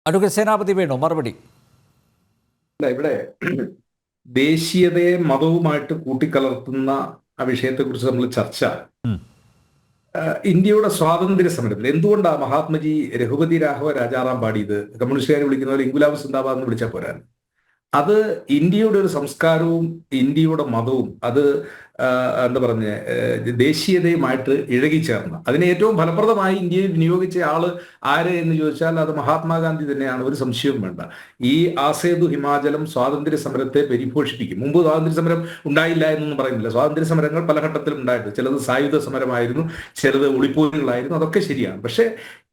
Advocate സേനാപതി വേണു മറുപടി. അല്ല, ഇവിടെ ദേശീയതയെ മതവുമായിട്ട് കൂട്ടിക്കലർത്തുന്ന ആ വിഷയത്തെക്കുറിച്ച് നമ്മൾ ചർച്ച ഉം. ഇന്ത്യയുടെ സ്വാതന്ത്ര്യ സമരത്തിൽ എന്തുകൊണ്ടാണ് മഹാത്മജി രഘുപതി രാഘവ രാജാറാം പാടിയത്? കമ്മ്യൂണിസ്റ്റുകാർ വിളിക്കുന്ന പോലെ ഇൻകുലാബ് സിന്ദാബാദ് എന്ന് വിളിച്ചാൽ പോരാൻ. അത് ഇന്ത്യയുടെ ഒരു സംസ്കാരവും ഇന്ത്യയുടെ മതവും അത് എന്താ പറഞ്ഞ ദേശീയതയുമായിട്ട് ഇഴകിച്ചേർന്ന് അതിനെ ഏറ്റവും ഫലപ്രദമായി ഇന്ത്യയിൽ വിനിയോഗിച്ച ആള് ആര് എന്ന് ചോദിച്ചാൽ അത് മഹാത്മാഗാന്ധി തന്നെയാണ്, ഒരു സംശയവും വേണ്ട. ഈ ആസേതു ഹിമാചലം സ്വാതന്ത്ര്യ സമരത്തെ പരിപോഷിപ്പിക്കും. മുമ്പ് സ്വാതന്ത്ര്യ സമരം ഉണ്ടായില്ല എന്നൊന്നും പറയുന്നില്ല. സ്വാതന്ത്ര്യ സമരങ്ങൾ പല ഘട്ടത്തിലും ഉണ്ടായിട്ടുണ്ട്. ചിലത് സായുധ സമരമായിരുന്നു, ചിലത് ഒളിപ്പോരുകളായിരുന്നു, അതൊക്കെ ശരിയാണ്. പക്ഷെ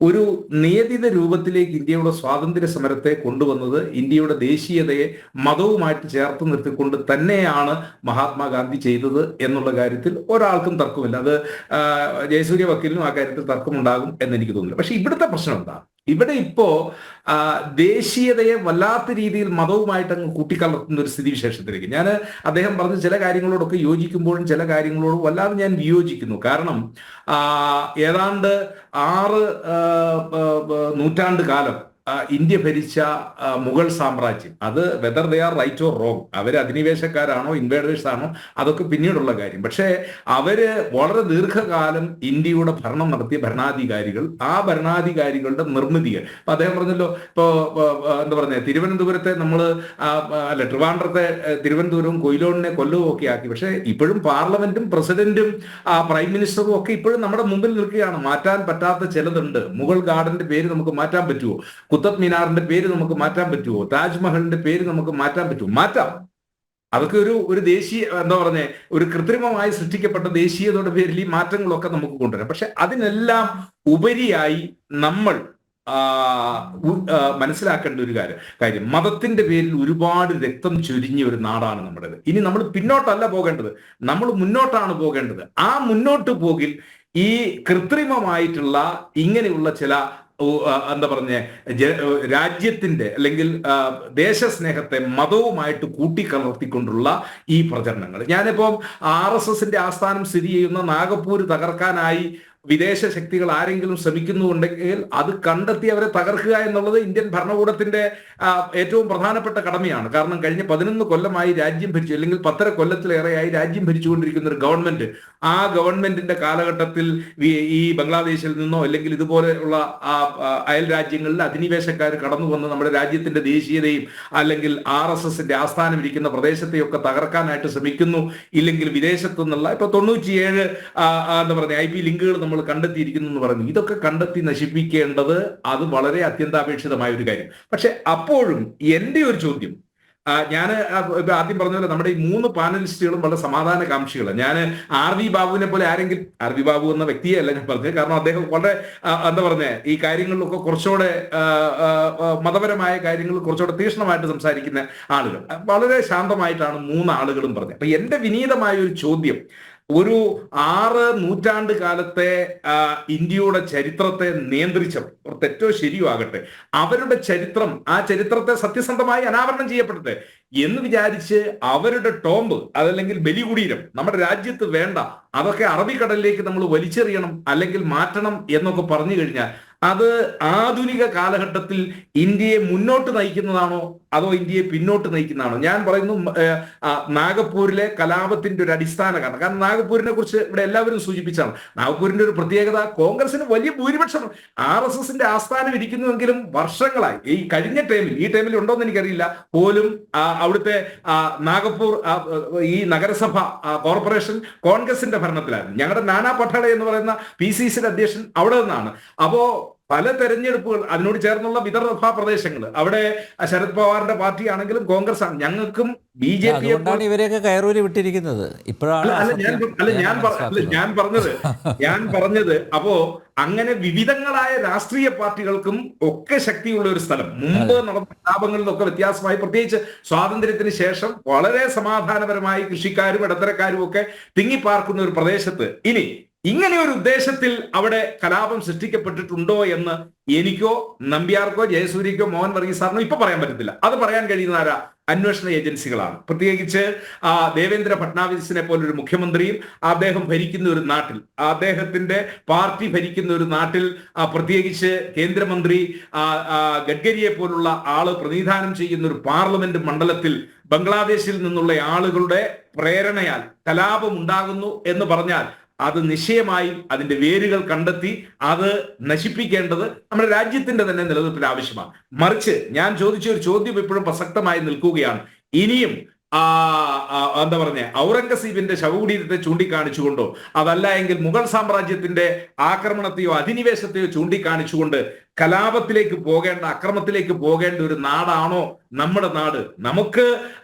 ഒരു നിയതിത രൂപത്തിലേക്ക് ഇന്ത്യയുടെ സ്വാതന്ത്ര്യ സമരത്തെ കൊണ്ടുവന്നത് ഇന്ത്യയുടെ ദേശീയതയെ മതവുമായിട്ട് ചേർത്ത് നിർത്തിക്കൊണ്ട് തന്നെയാണ് മഹാത്മാഗാന്ധി ചെയ്തത് എന്നുള്ള കാര്യത്തിൽ ഒരാൾക്കും തർക്കമില്ല. അത് ജയസൂര്യ വക്കീലിനും ആ കാര്യത്തിൽ തർക്കമുണ്ടാകും എന്ന് എനിക്ക് തോന്നുന്നില്ല. പക്ഷെ ഇവിടുത്തെ പ്രശ്നം എന്താ? ഇവിടെ ഇപ്പോ ദേശീയതയെ വല്ലാത്ത രീതിയിൽ മതവുമായിട്ട് അങ്ങ് കൂട്ടിക്കലർത്തുന്ന ഒരു സ്ഥിതിവിശേഷത്തിലേക്ക് അദ്ദേഹം പറഞ്ഞ ചില കാര്യങ്ങളോടൊക്കെ യോജിക്കുമ്പോഴും ചില കാര്യങ്ങളോടും വല്ലാതെ ഞാൻ വിയോജിക്കുന്നു. കാരണം ഏതാണ്ട് 6 നൂറ്റാണ്ട് കാലം ഇന്ത്യ ഭരിച്ച മുഗൾ സാമ്രാജ്യം, അത് whether they are right or wrong, അവർ അധിനിവേശക്കാരാണോ ഇൻവേഡേഴ്സ് ആണോ അതൊക്കെ പിന്നീടുള്ള കാര്യം. പക്ഷേ അവര് വളരെ ദീർഘകാലം ഇന്ത്യയുടെ ഭരണം നടത്തിയ ഭരണാധികാരികൾ, ആ ഭരണാധികാരികളുടെ നിർമ്മിതികൾ ഇപ്പൊ അദ്ദേഹം പറഞ്ഞല്ലോ, എന്താ പറഞ്ഞ തിരുവനന്തപുരത്തെ ട്രിവാൻഡ്രത്തെ തിരുവനന്തപുരവും കൊയിലോണിനെ കൊല്ലവും ഒക്കെ ആക്കി. പക്ഷെ ഇപ്പോഴും പാർലമെന്റും പ്രസിഡന്റും പ്രൈം മിനിസ്റ്ററും ഒക്കെ ഇപ്പോഴും നമ്മുടെ മുമ്പിൽ നിൽക്കുകയാണ്. മാറ്റാൻ പറ്റാത്ത ചിലതുണ്ട്. മുഗൾ ഗാർഡന്റെ പേര് നമുക്ക് മാറ്റാൻ പറ്റുമോ? കുത്തബ് മിനാറിന്റെ പേര് നമുക്ക് മാറ്റാൻ പറ്റുമോ? താജ്മഹലിന്റെ പേര് നമുക്ക് മാറ്റാൻ പറ്റുമോ? മാറ്റാം. അതൊക്കെ ഒരു ദേശീയ എന്താ പറഞ്ഞ ഒരു കൃത്രിമമായി സൃഷ്ടിക്കപ്പെട്ട ദേശീയതയുടെ പേരിൽ ഈ മാറ്റങ്ങളൊക്കെ നമുക്ക് കൊണ്ടുവരാം. പക്ഷെ അതിനെല്ലാം ഉപരിയായി നമ്മൾ മനസ്സിലാക്കേണ്ട ഒരു കാര്യം മതത്തിന്റെ പേരിൽ ഒരുപാട് രക്തം ചൊരിഞ്ഞ ഒരു നാടാണ് നമ്മുടേത്. ഇനി നമ്മൾ പിന്നോട്ടല്ല പോകേണ്ടത്, നമ്മൾ മുന്നോട്ടാണ് പോകേണ്ടത്. ആ മുന്നോട്ട് പോകിൽ ഈ കൃത്രിമമായിട്ടുള്ള ഇങ്ങനെയുള്ള ചില എന്താ പറഞ്ഞ രാജ്യത്തിന്റെ അല്ലെങ്കിൽ ദേശസ്നേഹത്തെ മതവുമായിട്ട് കൂട്ടിക്കലർത്തിക്കൊണ്ടുള്ള ഈ പ്രചരണങ്ങൾ. ഞാനിപ്പം RSSന്റെ ആസ്ഥാനം സ്ഥിതി ചെയ്യുന്ന നാഗപ്പൂർ തകർക്കാനായി വിദേശ ശക്തികൾ ആരെങ്കിലും ശ്രമിക്കുന്നുണ്ടെങ്കിൽ അത് കണ്ടെത്തി അവരെ തകർക്കുക എന്നുള്ളത് ഇന്ത്യൻ ഭരണകൂടത്തിന്റെ ഏറ്റവും പ്രധാനപ്പെട്ട കടമയാണ്. കാരണം കഴിഞ്ഞ 11 കൊല്ലമായി രാജ്യം ഭരിച്ചു, അല്ലെങ്കിൽ 10 കൊല്ലത്തിലേറെയായി രാജ്യം ഭരിച്ചുകൊണ്ടിരിക്കുന്ന ഒരു ഗവൺമെന്റ്, ആ ഗവൺമെന്റിന്റെ കാലഘട്ടത്തിൽ ഈ ബംഗ്ലാദേശിൽ നിന്നോ അല്ലെങ്കിൽ ഇതുപോലെയുള്ള അയൽ രാജ്യങ്ങളിൽ അധിനിവേശക്കാർ കടന്നു വന്ന് നമ്മുടെ രാജ്യത്തിന്റെ ദേശീയതയും അല്ലെങ്കിൽ RSSന്റെ ആസ്ഥാനം ഇരിക്കുന്ന പ്രദേശത്തെയൊക്കെ തകർക്കാനായിട്ട് ശ്രമിക്കുന്നു. ഇല്ലെങ്കിൽ വിദേശത്തു നിന്നുള്ള ഇപ്പൊ 97 എന്താ പറയുക IP ലിങ്കുകൾ നമ്മൾ കണ്ടെത്തിയിരിക്കുന്നു എന്ന് പറഞ്ഞു. ഇതൊക്കെ കണ്ടെത്തി നശിപ്പിക്കേണ്ടത് അത് വളരെ അത്യന്താപേക്ഷിതമായ ഒരു കാര്യം. പക്ഷെ അപ്പോഴും എൻ്റെ ഒരു ചോദ്യം, ഞാൻ ആദ്യം പറഞ്ഞ പോലെ നമ്മുടെ ഈ 3 പാനലിസ്റ്റുകളും വളരെ സമാധാനകാംക്ഷികളാണ്. ഞാൻ RV ബാബുവിനെ പോലെ ആരെങ്കിലും, RV ബാബു എന്ന വ്യക്തിയല്ല ഞാൻ പറഞ്ഞത്, കാരണം അദ്ദേഹം വളരെ എന്താ പറഞ്ഞ ഈ കാര്യങ്ങളിലൊക്കെ കുറച്ചുകൂടെ മതപരമായ കാര്യങ്ങൾ കുറച്ചുകൂടെ തീക്ഷ്ണമായിട്ട് സംസാരിക്കുന്ന ആളുകൾ, വളരെ ശാന്തമായിട്ടാണ് 3 ആളുകളും പറഞ്ഞത്. അപ്പൊ എൻ്റെ വിനീതമായ ഒരു ചോദ്യം, ഒരു 6 നൂറ്റാണ്ട് കാലത്തെ ഇന്ത്യയുടെ ചരിത്രത്തെ നിയന്ത്രിച്ചവർ, തെറ്റോ ശരിയോ ആകട്ടെ, അവരുടെ ചരിത്രം, ആ ചരിത്രത്തെ സത്യസന്ധമായി അനാവരണം ചെയ്യപ്പെടട്ടെ എന്ന് വിചാരിച്ച് അവരുടെ ടോംബ് അതല്ലെങ്കിൽ ബലികുടീരം നമ്മുടെ രാജ്യത്ത് വേണ്ട, അതൊക്കെ അറബിക്കടലിലേക്ക് നമ്മൾ വലിച്ചെറിയണം അല്ലെങ്കിൽ മാറ്റണം എന്നൊക്കെ പറഞ്ഞു കഴിഞ്ഞാൽ അത് ആധുനിക കാലഘട്ടത്തിൽ ഇന്ത്യയെ മുന്നോട്ട് നയിക്കുന്നതാണോ അതോ ഇന്ത്യയെ പിന്നോട്ട് നയിക്കുന്നതാണോ? ഞാൻ പറയുന്നു നാഗപ്പൂരിലെ കലാപത്തിന്റെ ഒരു അടിസ്ഥാന കാരണം നാഗപ്പൂരിനെ കുറിച്ച് ഇവിടെ എല്ലാവരും സൂചിപ്പിച്ചാണ്. നാഗപ്പൂരിന്റെ ഒരു പ്രത്യേകത, കോൺഗ്രസിന് വലിയ ഭൂരിപക്ഷം RSSന്റെ ആസ്ഥാനം ഇരിക്കുന്നുവെങ്കിലും വർഷങ്ങളായി, ഈ കഴിഞ്ഞ ടൈമിൽ, ഈ ടൈമിൽ ഉണ്ടോന്ന് എനിക്കറിയില്ല, പോലും അവിടുത്തെ നാഗപ്പൂർ ഈ നഗരസഭ കോർപ്പറേഷൻ കോൺഗ്രസിന്റെ ഭരണത്തിലായിരുന്നു. ഞങ്ങളുടെ നാനാ പട്ടാളെ എന്ന് പറയുന്ന PCCയുടെ അധ്യക്ഷൻ അവിടെ നിന്നാണ്. അപ്പോ പല തെരഞ്ഞെടുപ്പുകൾ അതിനോട് ചേർന്നുള്ള വിദർഭ പ്രദേശങ്ങൾ, അവിടെ ശരത് പവാറിന്റെ പാർട്ടി ആണെങ്കിലും കോൺഗ്രസ് ആണ്. ഞങ്ങൾക്കും BJP ഇവരെയൊക്കെ കയറൂരി വിട്ടിരിക്കുന്നത് ഇപ്പോഴാണ്. ഞാൻ പറഞ്ഞത് അപ്പോ അങ്ങനെ വിവിധങ്ങളായ രാഷ്ട്രീയ പാർട്ടികൾക്കും ഒക്കെ ശക്തിയുള്ള ഒരു സ്ഥലം, മുമ്പ് നടന്ന കലാപങ്ങളിൽ നിന്നൊക്കെ വ്യത്യാസമായി, പ്രത്യേകിച്ച് സ്വാതന്ത്ര്യത്തിന് ശേഷം വളരെ സമാധാനപരമായി കൃഷിക്കാരും ഇടത്തരക്കാരും ഒക്കെ തിങ്ങിപ്പാർക്കുന്ന ഒരു പ്രദേശത്ത് ഇനി ഇങ്ങനെ ഒരു ഉദ്ദേശത്തിൽ അവിടെ കലാപം സൃഷ്ടിക്കപ്പെട്ടിട്ടുണ്ടോ എന്ന് എനിക്കോ നമ്പ്യാർക്കോ ജയസൂര്യക്കോ മോഹൻ വർഗീസ് സാറിനോ ഇപ്പൊ പറയാൻ പറ്റത്തില്ല. അത് പറയാൻ കഴിയുന്ന ആരാ? അന്വേഷണ ഏജൻസികളാണ്. പ്രത്യേകിച്ച് ദേവേന്ദ്ര ഫട്നാവിസിനെ പോലൊരു മുഖ്യമന്ത്രിയും അദ്ദേഹം ഭരിക്കുന്ന ഒരു നാട്ടിൽ, അദ്ദേഹത്തിന്റെ പാർട്ടി ഭരിക്കുന്ന ഒരു നാട്ടിൽ, പ്രത്യേകിച്ച് കേന്ദ്രമന്ത്രി ഗഡ്കരിയെ പോലുള്ള ആള് പ്രതിനിധാനം ചെയ്യുന്ന ഒരു പാർലമെന്റ് മണ്ഡലത്തിൽ ബംഗ്ലാദേശിൽ നിന്നുള്ള ആളുകളുടെ പ്രേരണയാൽ കലാപം ഉണ്ടാകുന്നു എന്ന് പറഞ്ഞാൽ അത് നിശ്ചയമായും അതിന്റെ വേരുകൾ കണ്ടെത്തി അത് നശിപ്പിക്കേണ്ടത് നമ്മുടെ രാജ്യത്തിന്റെ തന്നെ നിലനിൽപ്പിന് ആവശ്യമാണ്. മറിച്ച് ഞാൻ ചോദിച്ച ഒരു ചോദ്യം ഇപ്പോഴും പ്രസക്തമായി നിൽക്കുകയാണ്. ഇനിയും എന്താ പറഞ്ഞ ഔറംഗസീബിന്റെ ശവകുടീരത്തെ ചൂണ്ടിക്കാണിച്ചുകൊണ്ടോ അതല്ല എങ്കിൽ മുഗൾ സാമ്രാജ്യത്തിന്റെ ആക്രമണത്തെയോ അധിനിവേശത്തെയോ ചൂണ്ടിക്കാണിച്ചുകൊണ്ട് കലാപത്തിലേക്ക് പോകേണ്ട, അക്രമത്തിലേക്ക് പോകേണ്ട ഒരു നാടാണോ നമ്മുടെ നാട്? നമുക്ക്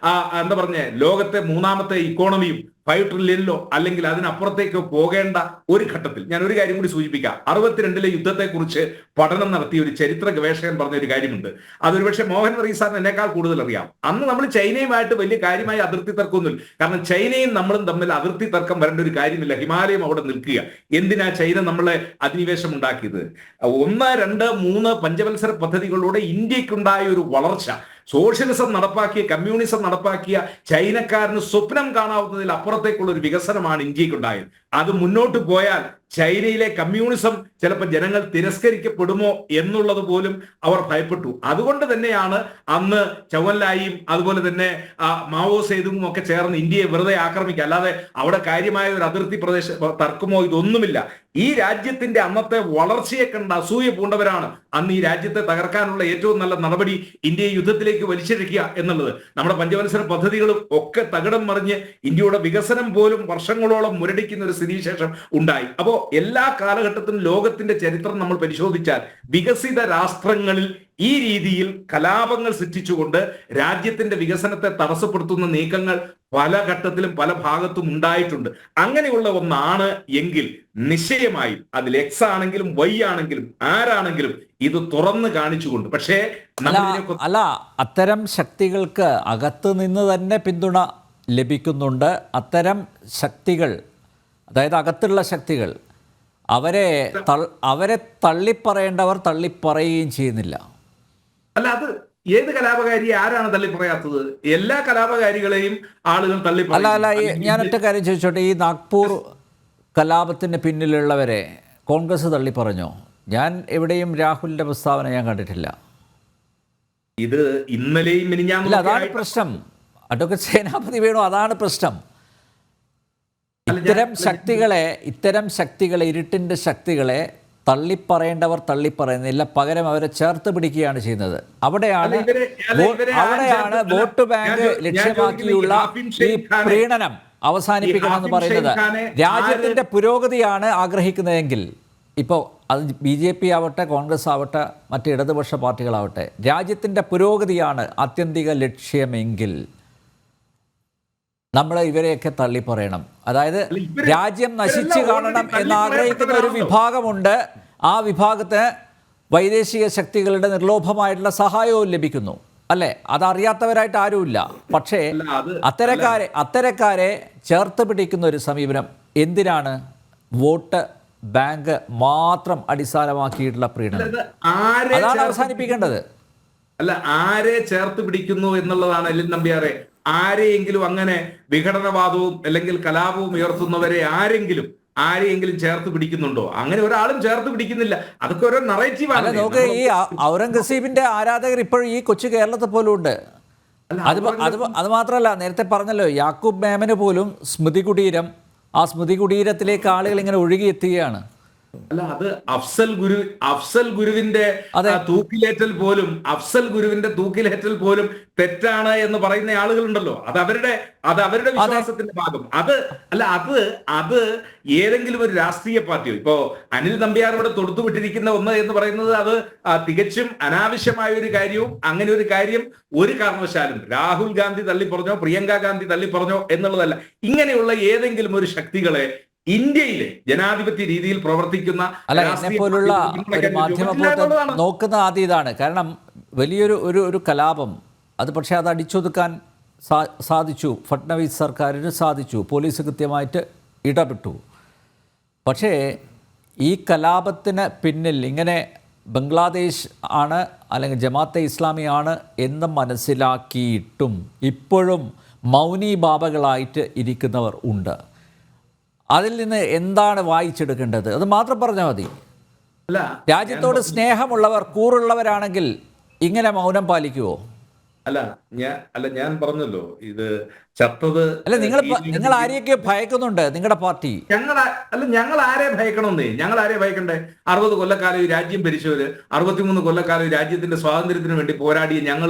എന്താ പറഞ്ഞ ലോകത്തെ മൂന്നാമത്തെ ഇക്കോണമിയും 5 ട്രില്യണിലോ അല്ലെങ്കിൽ അതിനപ്പുറത്തേക്കോ പോകേണ്ട ഒരു ഘട്ടത്തിൽ ഞാൻ ഒരു കാര്യം കൂടി സൂചിപ്പിക്കാം. 62 യുദ്ധത്തെക്കുറിച്ച് പഠനം നടത്തിയ ഒരു ചരിത്ര ഗവേഷകൻ പറഞ്ഞ ഒരു കാര്യമുണ്ട്. അതൊരു പക്ഷേ മോഹൻ വർഗീസ് സാറിന് എന്നെക്കാൾ കൂടുതൽ അറിയാം. അന്ന് നമ്മൾ ചൈനയുമായിട്ട് വലിയ കാര്യമായി അതിർത്തി തർക്കമൊന്നുമില്ല. കാരണം ചൈനയും നമ്മളും തമ്മിൽ അതിർത്തി തർക്കം വരേണ്ട ഒരു കാര്യമില്ല. ഹിമാലയം അവിടെ നിൽക്കുക. എന്തിനാ ചൈന നമ്മളെ അധിനിവേശം ഉണ്ടാക്കിയത്? 1, 2, 3 പഞ്ചവത്സര പദ്ധതികളിലൂടെ ഇന്ത്യക്കുണ്ടായ ഒരു വളർച്ച, സോഷ്യലിസം നടപ്പാക്കിയ, കമ്മ്യൂണിസം നടപ്പാക്കിയ ചൈനക്കാരന് സ്വപ്നം കാണാവുന്നതിൽ അപ്പുറത്തേക്കുള്ള ഒരു വികസനമാണ് ഇന്ത്യക്കുണ്ടായത്. അത് മുന്നോട്ട് പോയാൽ ചൈനയിലെ കമ്മ്യൂണിസം ചിലപ്പോൾ ജനങ്ങൾ തിരസ്കരിക്കപ്പെടുമോ എന്നുള്ളത് പോലും അവർ ഭയപ്പെട്ടു. അതുകൊണ്ട് തന്നെയാണ് അന്ന് ചൗവൻലായിയും അതുപോലെ തന്നെ മാവോ സേതുങ്ങും ഒക്കെ ചേർന്ന് ഇന്ത്യയെ വെറുതെ ആക്രമിക്കുക. അല്ലാതെ അവിടെ കാര്യമായ ഒരു അതിർത്തി പ്രദേശ തർക്കമോ ഇതൊന്നുമില്ല. ഈ രാജ്യത്തിന്റെ അന്നത്തെ വളർച്ചയെ കണ്ട് അസൂയ പൂണ്ടവരാണ് അന്ന് ഈ രാജ്യത്തെ തകർക്കാനുള്ള ഏറ്റവും നല്ല നടപടി ഇന്ത്യയെ യുദ്ധത്തിലേക്ക് വലിച്ചിഴക്കുക എന്നുള്ളത്. നമ്മുടെ പഞ്ചവത്സര പദ്ധതികളും ഒക്കെ തകിടം മറിഞ്ഞ് ഇന്ത്യയുടെ വികസനം പോലും വർഷങ്ങളോളം മുരടിക്കുന്ന ഒരു സ്ഥിതിവിശേഷം ഉണ്ടായി. അപ്പോ എല്ലാ കാലഘട്ടത്തിലും ലോകത്തിന്റെ ചരിത്രം നമ്മൾ പരിശോധിച്ചാൽ വികസിത രാഷ്ട്രങ്ങളിൽ ഈ രീതിയിൽ കലാപങ്ങൾ സൃഷ്ടിച്ചുകൊണ്ട് രാജ്യത്തിന്റെ വികസനത്തെ തടസ്സപ്പെടുത്തുന്ന നീക്കങ്ങൾ പല ഘട്ടത്തിലും പല ഭാഗത്തും ഉണ്ടായിട്ടുണ്ട്. അങ്ങനെയുള്ള ഒന്നാണ് എങ്കിൽ നിശ്ചയമായും അതിൽ എക്സ് ആണെങ്കിലും വൈ ആണെങ്കിലും ആരാണെങ്കിലും ഇത് തുറന്ന് കാണിച്ചുകൊണ്ട്, പക്ഷേ അല്ല, അത്തരം ശക്തികൾക്ക് അകത്ത് നിന്ന് തന്നെ പിന്തുണ ലഭിക്കുന്നുണ്ട്. അത്തരം ശക്തികൾ, അതായത് അകത്തുള്ള ശക്തികൾ, അവരെ തള്ളിപ്പറയേണ്ടവർ തള്ളിപ്പറയുകയും ചെയ്യുന്നില്ല. അല്ല, അത് ഏത് കലാപകാരി ആരാണ് തള്ളി പറയാത്തത്? എല്ലാ കലാപകാരികളെയും ആളുകൾ തള്ളി. അല്ല, ഞാൻ ഒറ്റ കാര്യം ചോദിച്ചോട്ടെ, ഈ നാഗ്പൂർ കലാപത്തിന് പിന്നിലുള്ളവരെ കോൺഗ്രസ് തള്ളി പറഞ്ഞോ? ഞാൻ എവിടെയും രാഹുലിന്റെ പ്രസ്താവന ഞാൻ കണ്ടിട്ടില്ല. ഇത് ഇന്നലെയും മിനിഞ്ഞാന്നും അതാണ് പ്രശ്നം. അഡ്വക്കേറ്റ് സേനാപതി വേണു, അതാണ് പ്രശ്നം. ഇത്തരം ശക്തികളെ ഇരുട്ടിന്റെ ശക്തികളെ തള്ളിപ്പറയേണ്ടവർ തള്ളിപ്പറയുന്നില്ല, പകരം അവരെ ചേർത്ത് പിടിക്കുകയാണ് ചെയ്യുന്നത്. അവിടെയാണ് വോട്ട് ബാങ്ക് ലക്ഷ്യമാക്കിയുള്ള ഈ പ്രീണനം അവസാനിപ്പിക്കണമെന്ന് പറയുന്നത്. രാജ്യത്തിന്റെ പുരോഗതിയാണ് ആഗ്രഹിക്കുന്നതെങ്കിൽ, ഇപ്പോൾ അത് BJP ആവട്ടെ, കോൺഗ്രസ് ആവട്ടെ, മറ്റ് ഇടതുപക്ഷ പാർട്ടികളാവട്ടെ, രാജ്യത്തിന്റെ പുരോഗതിയാണ് ആത്യന്തിക ലക്ഷ്യമെങ്കിൽ നമ്മൾ ഇവരെയൊക്കെ തള്ളിപ്പറയണം. അതായത് രാജ്യം നശിച്ചു കാണണം എന്നാഗ്രഹിക്കുന്ന ഒരു വിഭാഗമുണ്ട്. ആ വിഭാഗത്തിന് വൈദേശിക ശക്തികളുടെ നിർലോഭമായിട്ടുള്ള സഹായവും ലഭിക്കുന്നു, അല്ലേ? അതറിയാത്തവരായിട്ട് ആരുമില്ല. പക്ഷേ അത്തരക്കാരെ ചേർത്ത് പിടിക്കുന്ന ഒരു സമീപനം എന്തിനാണ്? വോട്ട് ബാങ്ക് മാത്രം അടിസ്ഥാനമാക്കിയിട്ടുള്ള പ്രീണനം, അതാണ് അവസാനിപ്പിക്കേണ്ടത്. അല്ല, ആരെ ചേർത്ത് പിടിക്കുന്നു എന്നുള്ളതാണ് എല്ലിൻ നമ്പ്യാരെ. ആരെയെങ്കിലും അങ്ങനെ വിഘടനവാദവും അല്ലെങ്കിൽ കലാപവും ഉയർത്തുന്നവരെ ആരെയെങ്കിലും ചേർത്ത് പിടിക്കുന്നുണ്ടോ? അങ്ങനെ ഒരാളും ചേർത്ത് പിടിക്കുന്നില്ല. അതൊക്കെ ഓരോ നറേറ്റീവാണ്. നോക്ക്, ഈ ഔറംഗസീബിന്റെ ആരാധകർ ഇപ്പോഴും ഈ കൊച്ചു കേരളത്തിൽ പോലും ഉണ്ട്. അത് മാത്രമല്ല, നേരത്തെ പറഞ്ഞല്ലോ, യാക്കൂബ് മേമന് പോലും സ്മൃതി കുടീരം, ആ സ്മൃതി കുടീരത്തിലേക്ക് ആളുകൾ ഇങ്ങനെ ഒഴുകിയെത്തുകയാണ്. അല്ല, അത് അഫ്സൽ ഗുരുവിന്റെ തൂക്കിലേറ്റൽ പോലും തെറ്റാണ് എന്ന് പറയുന്ന ആളുകളുണ്ടല്ലോ. അത് അവരുടെ വിശ്വാസത്തിന്റെ ഭാഗം. അത് ഏതെങ്കിലും ഒരു രാഷ്ട്രീയ പാർട്ടിയോ, ഇപ്പോ അനിൽ നമ്പ്യാരോട് തൊടുത്തുവിട്ടിരിക്കുന്ന ഒന്ന് എന്ന് പറയുന്നത് അത് തികച്ചും അനാവശ്യമായ ഒരു കാര്യവും, അങ്ങനെ ഒരു കാര്യം ഒരു കാരണവശാലും രാഹുൽ ഗാന്ധി തള്ളി പറഞ്ഞോ, പ്രിയങ്ക ഗാന്ധി തള്ളി പറഞ്ഞോ എന്നുള്ളതല്ല. ഇങ്ങനെയുള്ള ഏതെങ്കിലും ഒരു ശക്തികളെ ഇന്ത്യയിലെ ജനാധിപത്യ രീതിയിൽ പ്രവർത്തിക്കുന്ന പോലുള്ള ഒരു മാധ്യമപ്രവർത്തകർ നോക്കുന്ന ആദ്യം ഇതാണ്. കാരണം വലിയൊരു കലാപം, അത് പക്ഷേ അത് അടിച്ചൊതുക്കാൻ സാധിച്ചു, ഫട്നവിസ് സർക്കാരിന് സാധിച്ചു, പോലീസ് കൃത്യമായിട്ട് ഇടപെട്ടു. പക്ഷേ ഈ കലാപത്തിന് പിന്നിൽ ഇങ്ങനെ ബംഗ്ലാദേശ് ആണ് അല്ലെങ്കിൽ ജമാഅത്തെ ഇസ്ലാമി ആണ് എന്ന് മനസ്സിലാക്കിയിട്ടും ഇപ്പോഴും മൗനി ബാബകളായിട്ട് ഇരിക്കുന്നവർ ഉണ്ട്. അതിൽ നിന്ന് എന്താണ് വായിച്ചെടുക്കേണ്ടത്? അത് മാത്രം പറഞ്ഞാൽ മതി. അല്ല, രാജ്യത്തോട് സ്നേഹമുള്ളവർ, കൂറുള്ളവരാണെങ്കിൽ ഇങ്ങനെ മൗനം പാലിക്കുമോ? ഞാൻ പറഞ്ഞല്ലോ, ഇത് ചത്തത് അല്ല, നിങ്ങൾ ആരെയൊക്കെ ഭയക്കുന്നുണ്ട്? നിങ്ങളുടെ പാർട്ടി ഞങ്ങൾ ആരെ ഭയക്കണമെന്നേ? ഞങ്ങൾ ആരെ ഭയക്കണ്ടേ? 60 കൊല്ലക്കാലം ഈ രാജ്യം ഭരിച്ചവര്, 63 കൊല്ലക്കാലം രാജ്യത്തിന്റെ സ്വാതന്ത്ര്യത്തിന് വേണ്ടി പോരാടിയ ഞങ്ങൾ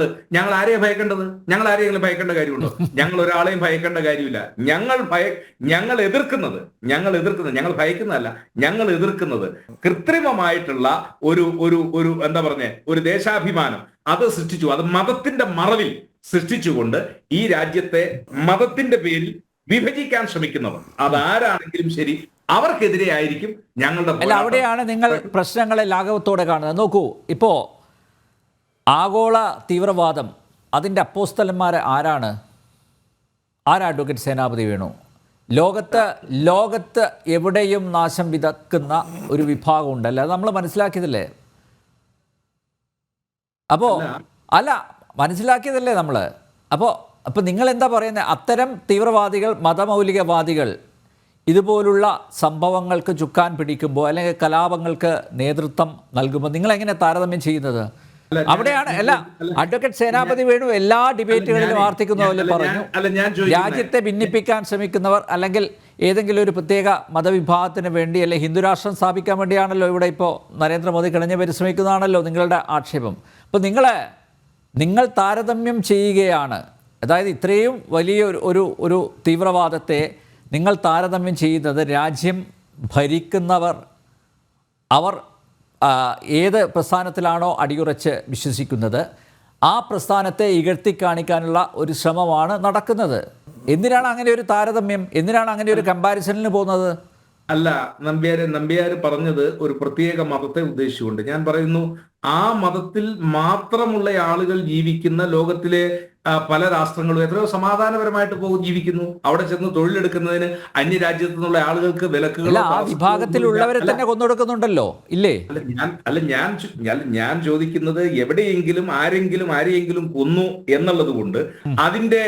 ആരെയാണ് ഭയക്കേണ്ടത്? ഞങ്ങൾ ആരെയെങ്കിലും ഭയക്കേണ്ട കാര്യമുണ്ടോ? ഞങ്ങൾ ഒരാളെയും ഭയക്കേണ്ട കാര്യമില്ല. ഞങ്ങൾ എതിർക്കുന്നത് ഞങ്ങൾ ഭയക്കുന്നതല്ല, ഞങ്ങൾ എതിർക്കുന്നത് കൃത്രിമമായിട്ടുള്ള ഒരു എന്താ പറഞ്ഞേ, ഒരു ദേശാഭിമാനം അത് സൃഷ്ടിച്ചു. അത് മതത്തിന്റെ മറവിൽ സൃഷ്ടിച്ചുകൊണ്ട് ഈ രാജ്യത്തെ മതത്തിന്റെ പേരിൽ വിഭജിക്കാൻ ശ്രമിക്കുന്നവർ, അതാരാണെങ്കിലും ശരി, അവർക്കെതിരെ ആയിരിക്കും ഞങ്ങളുടെ. അല്ല, അവിടെയാണ് നിങ്ങൾ പ്രശ്നങ്ങളെ ലാഘവത്തോടെ കാണുന്നത്. നോക്കൂ, ഇപ്പോൾ ആഗോള തീവ്രവാദം അതിൻ്റെ അപ്പോസ്തലന്മാർ ആരാണ്? അഡ്വക്കേറ്റ് സേനാപതി വേണു? ലോകത്ത് എവിടെയും നാശം വിതക്കുന്ന ഒരു വിഭാഗം ഉണ്ടല്ലേ? അത് നമ്മൾ മനസ്സിലാക്കിയതല്ലേ? അപ്പോൾ അല്ല, മനസ്സിലാക്കിയതല്ലേ നമ്മൾ? അപ്പോൾ നിങ്ങൾ എന്താ പറയുന്നത്? അത്തരം തീവ്രവാദികൾ, മതമൗലികവാദികൾ ഇതുപോലുള്ള സംഭവങ്ങൾക്ക് ചുക്കാൻ പിടിക്കുമ്പോൾ അല്ലെങ്കിൽ കലാപങ്ങൾക്ക് നേതൃത്വം നൽകുമ്പോൾ നിങ്ങൾ എങ്ങനെ താരതമ്യം ചെയ്യുന്നത്? അവിടെയാണ് അഡ്വക്കേറ്റ് സേനാപതി വേണു എല്ലാ ഡിബേറ്റുകളിലും ആവർത്തിക്കുന്ന പോലെ പറഞ്ഞു, രാജ്യത്തെ ഭിന്നിപ്പിക്കാൻ ശ്രമിക്കുന്നവർ അല്ലെങ്കിൽ ഏതെങ്കിലും ഒരു പ്രത്യേക മതവിഭാഗത്തിന് വേണ്ടി അല്ലെങ്കിൽ ഹിന്ദുരാഷ്ട്രം സ്ഥാപിക്കാൻ വേണ്ടിയാണല്ലോ ഇവിടെ ഇപ്പോൾ നരേന്ദ്രമോദി കിണഞ്ഞ് പരിശ്രമിക്കുന്നതാണല്ലോ നിങ്ങളുടെ ആക്ഷേപം. അപ്പോൾ നിങ്ങൾ താരതമ്യം ചെയ്യുകയാണ്. അതായത് ഇത്രയും വലിയ ഒരു തീവ്രവാദത്തെ നിങ്ങൾ താരതമ്യം ചെയ്യുന്നത് രാജ്യം ഭരിക്കുന്നവർ, അവർ ഏത് പ്രസ്ഥാനത്തിലാണോ അടിയുറച്ച് വിശ്വസിക്കുന്നത് ആ പ്രസ്ഥാനത്തെ ഇകഴ്ത്തിക്കാണിക്കാനുള്ള ഒരു ശ്രമമാണ് നടക്കുന്നത്. എന്തിനാണ് അങ്ങനെ ഒരു താരതമ്യം? എന്തിനാണ് അങ്ങനെ ഒരു കമ്പാരിസണിന് പോകുന്നത്? അല്ല, നമ്പ്യാർ പറഞ്ഞത് ഒരു പ്രത്യേക മതത്തെ ഉദ്ദേശിച്ചുകൊണ്ട്. ഞാൻ പറയുന്നു, ആ മതത്തിൽ മാത്രമുള്ള ആളുകൾ ജീവിക്കുന്ന ലോകത്തിലെ പല രാഷ്ട്രങ്ങളും എത്രയോ സമാധാനപരമായിട്ട് ജീവിക്കുന്നു. അവിടെ ചെന്ന് തൊഴിലെടുക്കുന്നതിന് അന്യരാജ്യത്തു നിന്നുള്ള ആളുകൾക്ക് വിലക്കുകൾ ആ വിഭാഗത്തിലുള്ളവരെ തന്നെ കൊന്നൊടുക്കുന്നുണ്ടല്ലോ, ഇല്ലേ? ഞാൻ ചോദിക്കുന്നത്, എവിടെയെങ്കിലും ആരെയെങ്കിലും കൊന്നു എന്നുള്ളത് കൊണ്ട് അതിന്റെ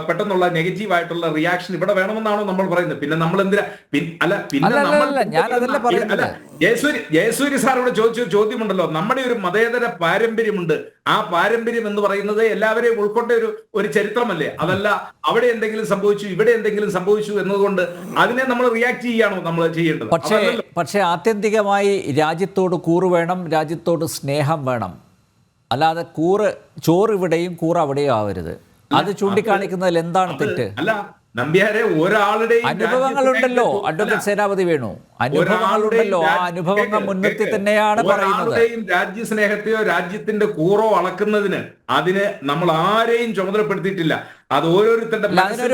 പെട്ടെന്നുള്ള നെഗറ്റീവായിട്ടുള്ള റിയാക്ഷൻ ഇവിടെ വേണമെന്നാണോ നമ്മൾ പറയുന്നത്? പിന്നെ നമ്മൾ എന്തിനാ ജയസൂര്യ സാർ ഇവിടെ ചോദിച്ച ചോദ്യമുണ്ടല്ലോ. നമ്മുടെ ഒരു മതേതര പാരമ്പര്യമുണ്ട്. ആ പാരമ്പര്യം എന്ന് പറയുന്നത് എല്ലാവരെയും ഉൾക്കൊണ്ട ഒരു ചരിത്രമല്ലേ? അതല്ല അവിടെ എന്തെങ്കിലും സംഭവിച്ചു, ഇവിടെ എന്തെങ്കിലും സംഭവിച്ചു എന്നതുകൊണ്ട് അതിനെ നമ്മൾ റിയാക്ട് ചെയ്യാണോ നമ്മൾ ചെയ്യേണ്ടത്? പക്ഷേ ആത്യന്തികമായി രാജ്യത്തോട് കൂറ് വേണം, രാജ്യത്തോട് സ്നേഹം വേണം. അല്ലാതെ ചോറ് ഇവിടെയും കൂറ് അവിടെയും ആവരുത്. അത് ചൂണ്ടിക്കാണിക്കുന്നതിൽ എന്താണ് തെറ്റ്? അല്ല നമ്പ്യാരെ, ഒരാളുടെയും അനുഭവങ്ങളുണ്ടല്ലോ അഡ്വക്കേറ്റ് സേനാപതി വേണു, അനുഭവങ്ങളുണ്ടല്ലോ. ആ അനുഭവങ്ങൾ മുൻനിർത്തി തന്നെയാണ് പറയുന്നത്. രാജ്യസ്നേഹത്തെയോ രാജ്യത്തിന്റെ കൂറോ അളക്കുന്നതിന് അതിന് നമ്മൾ ആരെയും ചുമതലപ്പെടുത്തിയിട്ടില്ല. അത് ഓരോരുത്തരുടെ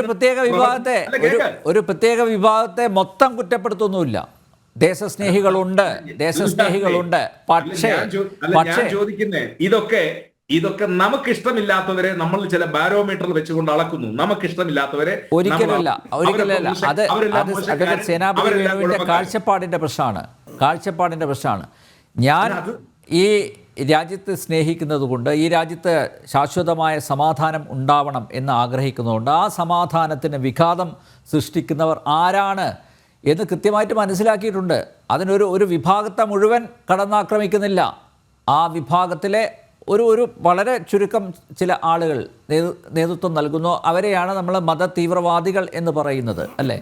ഒരു പ്രത്യേക വിഭാഗത്തെ മൊത്തം കുറ്റപ്പെടുത്തൊന്നുമില്ല. ദേശസ്നേഹികളുണ്ട്. പക്ഷേ ഞാൻ ചോദിക്കുന്നേ, ഇതൊക്കെ നമുക്കിഷ്ടമില്ലാത്തവരെ നമ്മൾ ചില ബാരോമീറ്ററിൽ വെച്ചുകൊണ്ട് അളക്കുന്നു. നമുക്കിഷ്ടമില്ലാത്തവരെ ഒരിക്കലല്ല. അത് സേനാപതി വേണുവിന്റെ കാഴ്ചപ്പാടിന്റെ പ്രശ്നമാണ്. ഞാൻ ഈ രാജ്യത്തെ സ്നേഹിക്കുന്നത് കൊണ്ട്, ഈ രാജ്യത്ത് ശാശ്വതമായ സമാധാനം ഉണ്ടാവണം എന്ന് ആഗ്രഹിക്കുന്നതുകൊണ്ട് ആ സമാധാനത്തിന് വിഘാതം സൃഷ്ടിക്കുന്നവർ ആരാണ് എന്ന് കൃത്യമായിട്ട് മനസ്സിലാക്കിയിട്ടുണ്ട്. അതിനൊരു വിഭാഗത്തെ മുഴുവൻ കടന്നാക്രമിക്കുന്നില്ല. ആ വിഭാഗത്തിലെ ഒരു വളരെ ചുരുക്കം ചില ആളുകൾ നേതൃത്വം നൽകുന്നു. അവരെയാണ് നമ്മൾ മത തീവ്രവാദികൾ എന്ന് പറയുന്നത്, അല്ലേ?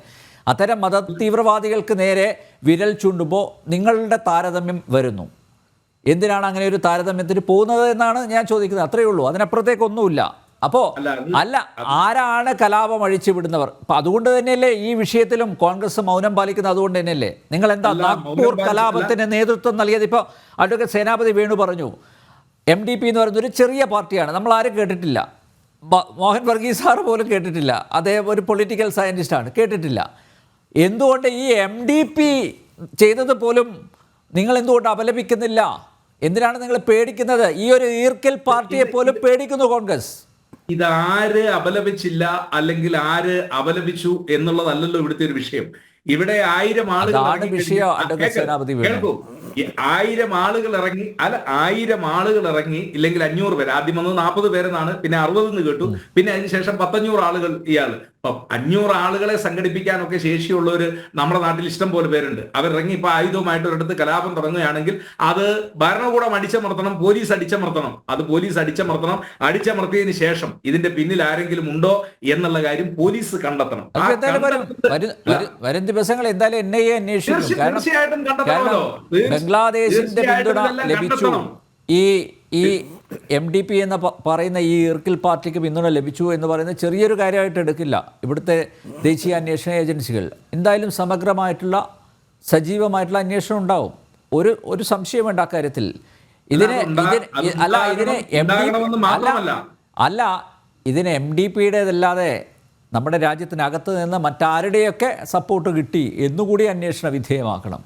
അത്തരം മത തീവ്രവാദികൾക്ക് നേരെ വിരൽ ചൂണ്ടുമ്പോൾ നിങ്ങളുടെ താരതമ്യം വരുന്നു. എന്തിനാണ് അങ്ങനെ ഒരു താരതമ്യത്തിന് പോകുന്നത് എന്നാണ് ഞാൻ ചോദിക്കുന്നത്. അത്രയേ ഉള്ളൂ, അതിനപ്പുറത്തേക്കൊന്നുമില്ല. അപ്പോൾ ആരാണ് കലാപം അഴിച്ചു വിടുന്നവർ? അപ്പം അതുകൊണ്ട് തന്നെയല്ലേ ഈ വിഷയത്തിലും കോൺഗ്രസ് മൗനം പാലിക്കുന്നത്? അതുകൊണ്ട് തന്നെയല്ലേ നിങ്ങൾ എന്താ നാഗ്പൂർ കലാപത്തിന് നേതൃത്വം നൽകിയത്? ഇപ്പോൾ അഡ്വക്കേറ്റ് സേനാപതി വേണു പറഞ്ഞു, MDP എന്ന് പറയുന്നൊരു ചെറിയ പാർട്ടിയാണ്, നമ്മൾ ആരും കേട്ടിട്ടില്ല. മോഹൻ വർഗീസ് സാർ പോലും കേട്ടിട്ടില്ല. അദ്ദേഹം ഒരു പൊളിറ്റിക്കൽ സയൻറ്റിസ്റ്റാണ്, കേട്ടിട്ടില്ല. എന്തുകൊണ്ട് ഈ MDP ചെയ്തത് പോലും നിങ്ങൾ എന്തുകൊണ്ട് അപലപിക്കുന്നില്ല? എന്തിനാണ് നിങ്ങൾ പേടിക്കുന്നത്? ഈ ഒരു ഈർക്കൽ പാർട്ടിയെ പോലും പേടിക്കുന്നു കോൺഗ്രസ്. ഇതാര് അപലപിച്ചില്ല അല്ലെങ്കിൽ ആര് അപലപിച്ചു എന്നുള്ളതല്ലല്ലോ ഇവിടുത്തെ ഒരു വിഷയം. ഇവിടെ 1000 ആളുകൾ അതാണ് ഇറങ്ങി വിഷയം, കഴിഞ്ഞ് അഡ്വക്കേറ്റ് സേനാപതി വേണു. കേൾക്കൂ. ഈ 1000 ആളുകൾ ഇറങ്ങി 1000 ആളുകൾ ഇറങ്ങി ഇല്ലെങ്കിൽ 500 പേര്, ആദ്യം വന്നത് 40 പേരെന്നാണ്, പിന്നെ 60 എന്ന് കേട്ടു, പിന്നെ അതിനുശേഷം 100 ആളുകൾ ഇയാള്. അപ്പം 500 ആളുകളെ സംഘടിപ്പിക്കാനൊക്കെ ശേഷിയുള്ളവര് നമ്മുടെ നാട്ടിൽ ഇഷ്ടം പോലെ പേരുണ്ട്. അവരിറങ്ങി ഇപ്പൊ ആയുധവുമായിട്ട് ഒരിടത്ത് കലാപം തുടങ്ങുകയാണെങ്കിൽ അത് ഭരണകൂടം അടിച്ചമർത്തണം, പോലീസ് അടിച്ചമർത്തണം. അത് പോലീസ് അടിച്ചമർത്തണം. അടിച്ചമർത്തിയതിനു ശേഷം ഇതിന്റെ പിന്നിൽ ആരെങ്കിലും ഉണ്ടോ എന്നുള്ള കാര്യം പോലീസ് കണ്ടെത്തണം. അത് എന്തായാലും വരും ദിവസങ്ങൾ എന്തായാലും NIA അന്വേഷിക്കും. തീർച്ചയായിട്ടും കണ്ടെത്തണമല്ലോ. ബംഗ്ലാദേശിന്റെ പിന്തുണ ലഭിച്ചു, ഈ MDP എന്ന് പറയുന്ന ഈ ഇർക്കിൽ പാർട്ടിക്ക് പിന്തുണ ലഭിച്ചു എന്ന് പറയുന്നത് ചെറിയൊരു കാര്യമായിട്ട് എടുക്കില്ല ഇവിടുത്തെ ദേശീയ അന്വേഷണ ഏജൻസികൾ. എന്തായാലും സമഗ്രമായിട്ടുള്ള സജീവമായിട്ടുള്ള അന്വേഷണം ഉണ്ടാവും. ഒരു സംശയം വേണ്ട അക്കാര്യത്തിൽ. ഇതിന് MDPയുടേതല്ലാതെ നമ്മുടെ രാജ്യത്തിനകത്ത് നിന്ന് മറ്റാരുടെയൊക്കെ സപ്പോർട്ട് കിട്ടി എന്നുകൂടി അന്വേഷണ വിധേയമാക്കണം.